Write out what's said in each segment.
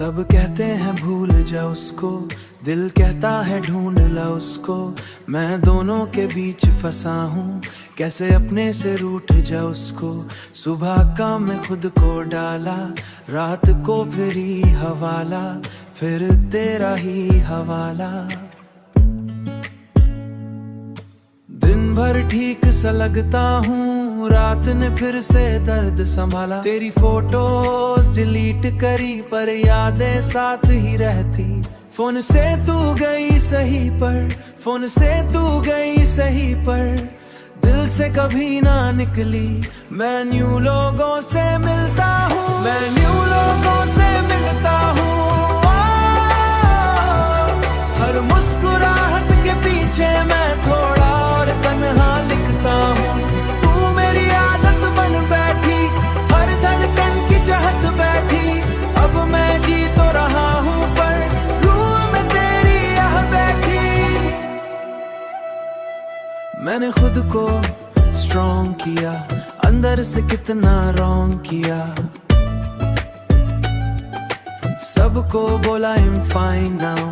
सब कहते हैं भूल जा उसको, दिल कहता है ढूंढ ला उसको। मैं दोनों के बीच फंसा हूँ, कैसे अपने से रूठ जा उसको। सुबह का मैं खुद को डाला, रात को फिर ही हवाला, फिर तेरा ही हवाला। दिन भर ठीक सा लगता हूँ, रात ने फिर से दर्द संभाला। तेरी फोटोज डिलीट करी पर यादें साथ ही रहती। फोन से तू गई सही पर, फोन से तू गई सही पर, दिल से कभी ना निकली। मैं न्यू लोगों से मिलता हूँ, मैं न्यू लोगों से मिलता हूँ। हर मुस्कुराहट के पीछे मैं थोड़ा और तन्हा लिखता हूँ। तू मेरी आदत बन बैठी, हर धड़कन की चाहत बैठी। अब मैं जी तो रहा हूँ पर रूह में तेरी यह बैठी। मैंने खुद को स्ट्रॉन्ग किया, अंदर से कितना रॉन्ग किया। सबको बोला I'm fine now,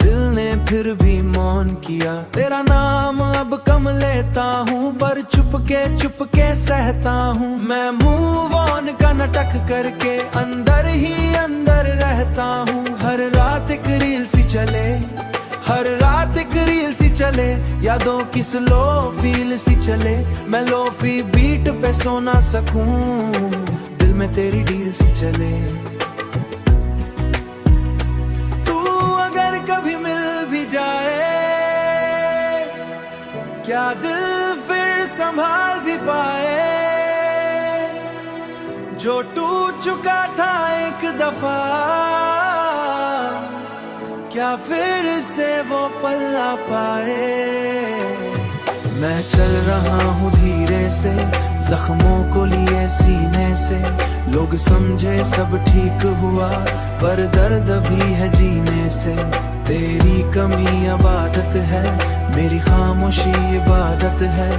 दिल ने फिर भी मौन किया। तेरा नाम अब कम लेता हूँ पर चुपके सहता हूँ। मैं मूव ऑन का नाटक करके अंदर ही अंदर रहता हूँ। हर रात एक रील सी चले, हर रात एक रील सी चले, यादों की स्लो फील सी चले। मैं लोफी बीट पे सो ना सकूं, दिल में तेरी डील सी चले। कभी मिल भी जाए, क्या दिल फिर संभाल भी पाए। जो टूट चुका था एक दफा, क्या फिर से वो पल्ला पाए। मैं चल रहा हूँ धीरे से, जख्मों को लिए सीने से। लोग समझे सब ठीक हुआ पर दर्द भी है जीने से। तेरी कमी इबादत है, मेरी खामोशी इबादत है।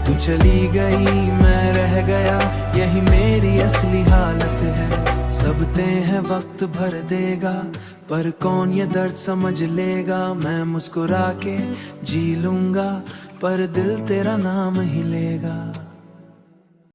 तू चली गई मैं रह गया, यही मेरी असली हालत है। सबते हैं वक्त भर देगा पर कौन ये दर्द समझ लेगा। मैं मुस्कुरा के जी लूंगा पर दिल तेरा नाम ही लेगा।